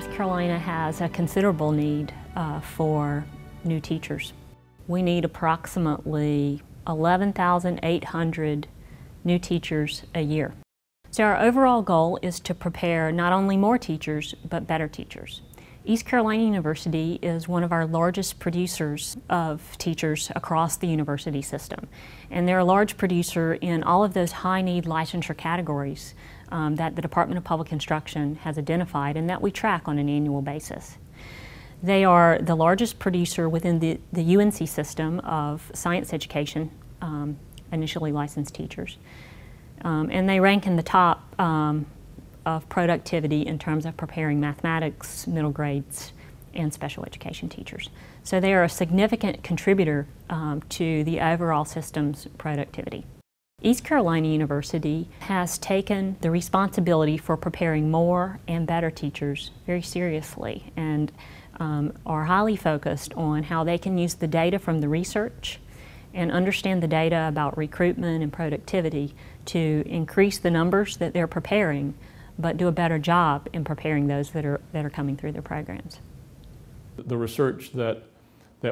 North Carolina has a considerable need for new teachers. We need approximately 11,800 new teachers a year. So our overall goal is to prepare not only more teachers, but better teachers. East Carolina University is one of our largest producers of teachers across the university system. And they're a large producer in all of those high-need licensure categories that the Department of Public Instruction has identified and that we track on an annual basis. They are the largest producer within the UNC system of science education, initially licensed teachers. And they rank in the top of productivity in terms of preparing mathematics, middle grades, and special education teachers. So they are a significant contributor to the overall system's productivity. East Carolina University has taken the responsibility for preparing more and better teachers very seriously and are highly focused on how they can use the data from the research and understand the data about recruitment and productivity to increase the numbers that they're preparing, but do a better job in preparing those that are coming through their programs. The research that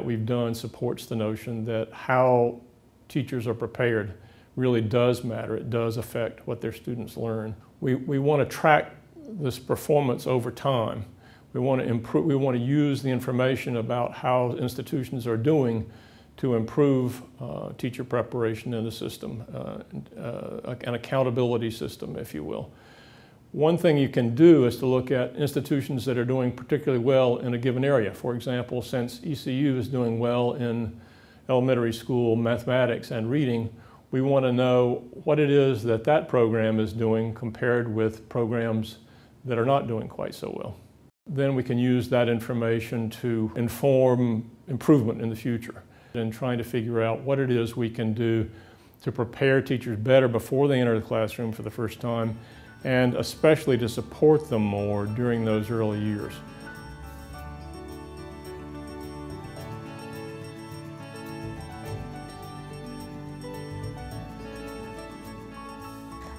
we've done supports the notion that how teachers are prepared really does matter. It does affect what their students learn. We want to track this performance over time. We want to improve. We want to use the information about how institutions are doing to improve teacher preparation in the system, an accountability system, if you will. One thing you can do is to look at institutions that are doing particularly well in a given area. For example, since ECU is doing well in elementary school mathematics and reading, we want to know what it is that that program is doing compared with programs that are not doing quite so well. Then we can use that information to inform improvement in the future and trying to figure out what it is we can do to prepare teachers better before they enter the classroom for the first time, and especially to support them more during those early years.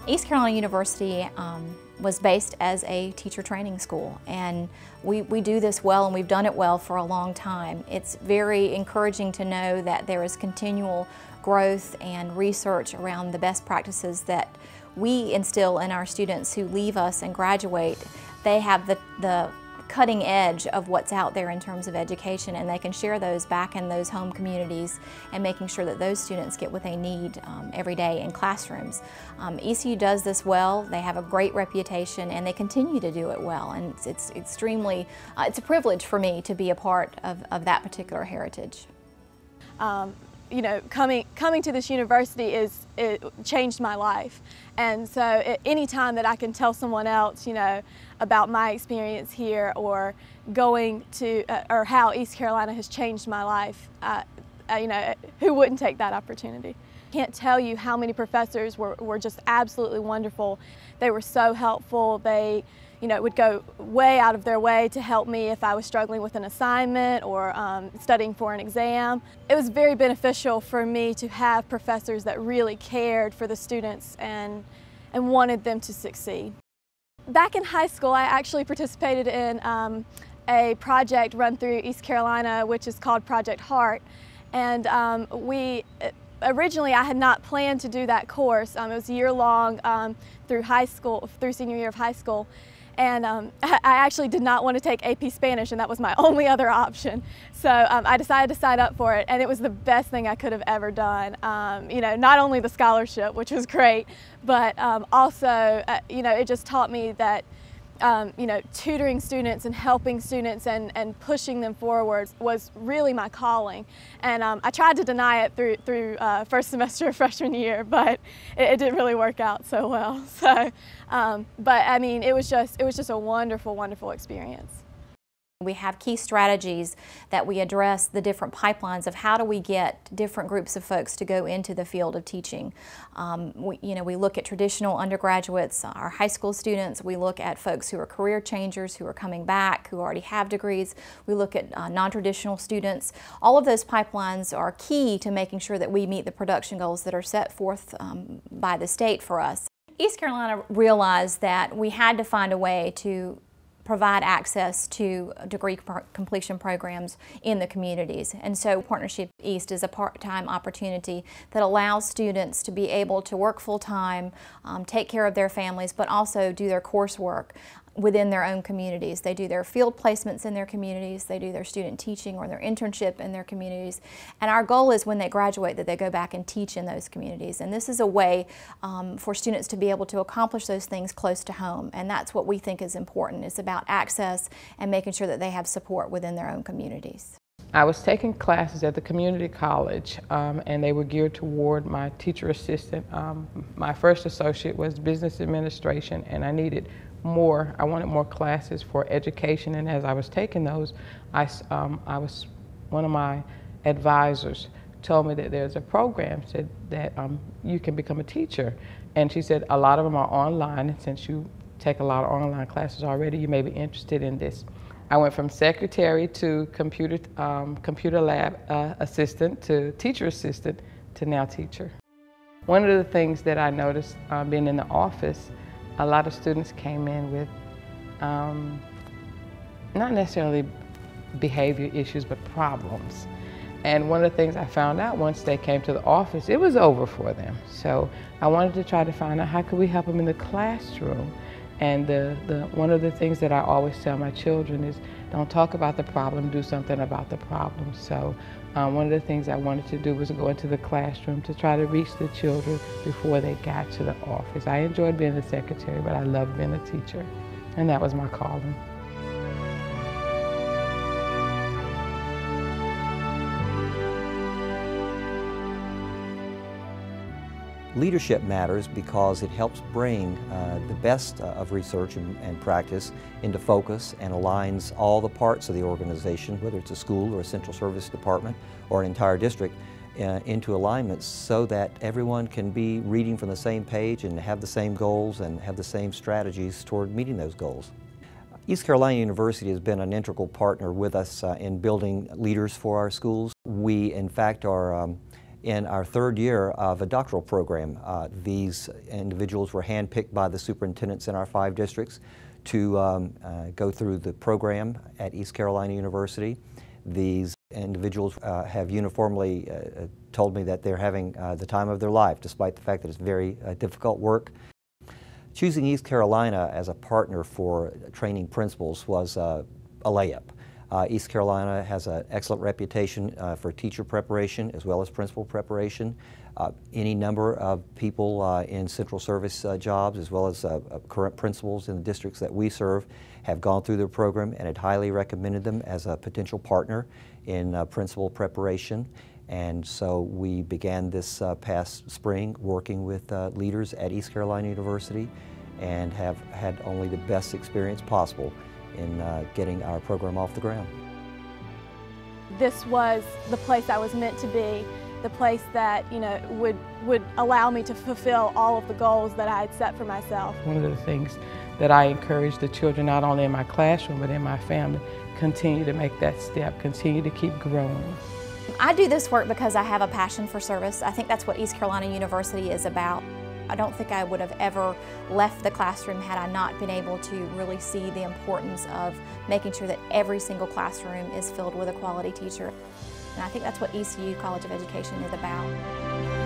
East Carolina University was based as a teacher training school, and we do this well, and we've done it well for a long time. It's very encouraging to know that there is continual growth and research around the best practices that we instill in our students who leave us and graduate. They have the cutting edge of what's out there in terms of education, and they can share those back in those home communities and making sure that those students get what they need every day in classrooms. ECU does this well. They have a great reputation, and they continue to do it well, and it's extremely, it's a privilege for me to be a part of that particular heritage. You know, coming to this university it changed my life, and so any time that I can tell someone else, you know, about my experience here or going to or how East Carolina has changed my life, you know, who wouldn't take that opportunity? Can't tell you how many professors were just absolutely wonderful. They were so helpful. They, you know, would go way out of their way to help me if I was struggling with an assignment or studying for an exam. It was very beneficial for me to have professors that really cared for the students and wanted them to succeed. Back in high school, I actually participated in a project run through East Carolina, which is called Project Heart. And originally I had not planned to do that course. It was a year long through high school, through senior year of high school. And I actually did not want to take AP Spanish, and that was my only other option. So I decided to sign up for it, and it was the best thing I could have ever done. You know, not only the scholarship, which was great, but also, you know, it just taught me that, you know, tutoring students and helping students and pushing them forward was really my calling. And I tried to deny it through first semester of freshman year, but it didn't really work out so well. So, but I mean, it was just a wonderful, wonderful experience. We have key strategies that we address the different pipelines of how do we get different groups of folks to go into the field of teaching. We look at traditional undergraduates, our high school students. We look at folks who are career changers, who are coming back, who already have degrees. We look at non-traditional students. All of those pipelines are key to making sure that we meet the production goals that are set forth by the state for us. East Carolina realized that we had to find a way to provide access to degree completion programs in the communities. And so Partnership East is a part-time opportunity that allows students to be able to work full-time, take care of their families, but also do their coursework within their own communities. They do their field placements in their communities, they do their student teaching or their internship in their communities, and our goal is when they graduate that they go back and teach in those communities. And this is a way for students to be able to accomplish those things close to home, and that's what we think is important. It's about access and making sure that they have support within their own communities. I was taking classes at the community college and they were geared toward my teacher assistant. My first associate was business administration, and I wanted more classes for education, and as I was taking those, one of my advisors told me that there's a program that you can become a teacher, and she said a lot of them are online, and since you take a lot of online classes already, you may be interested in this. I went from secretary to computer lab assistant to teacher assistant to now teacher. One of the things that I noticed being in the office, a lot of students came in with not necessarily behavior issues, but problems. And one of the things I found out once they came to the office, it was over for them. So I wanted to try to find out how could we help them in the classroom. And one of the things that I always tell my children is don't talk about the problem, do something about the problem. So one of the things I wanted to do was go into the classroom to try to reach the children before they got to the office. I enjoyed being the secretary, but I loved being a teacher, and that was my calling. Leadership matters because it helps bring the best of research and practice into focus and aligns all the parts of the organization, whether it's a school or a central service department or an entire district, into alignment so that everyone can be reading from the same page and have the same goals and have the same strategies toward meeting those goals. East Carolina University has been an integral partner with us in building leaders for our schools. We, in fact, are in our third year of a doctoral program. These individuals were handpicked by the superintendents in our 5 districts to go through the program at East Carolina University. These individuals have uniformly told me that they're having the time of their life, despite the fact that it's very difficult work. Choosing East Carolina as a partner for training principals was a layup. East Carolina has an excellent reputation for teacher preparation as well as principal preparation. Any number of people in central service jobs as well as current principals in the districts that we serve have gone through their program and had highly recommended them as a potential partner in principal preparation. And so we began this past spring working with leaders at East Carolina University and have had only the best experience possible in getting our program off the ground. This was the place I was meant to be, the place that would allow me to fulfill all of the goals that I had set for myself. One of the things that I encourage the children, not only in my classroom but in my family, continue to make that step, continue to keep growing. I do this work because I have a passion for service. I think that's what East Carolina University is about. I don't think I would have ever left the classroom had I not been able to really see the importance of making sure that every single classroom is filled with a quality teacher. And I think that's what ECU College of Education is about.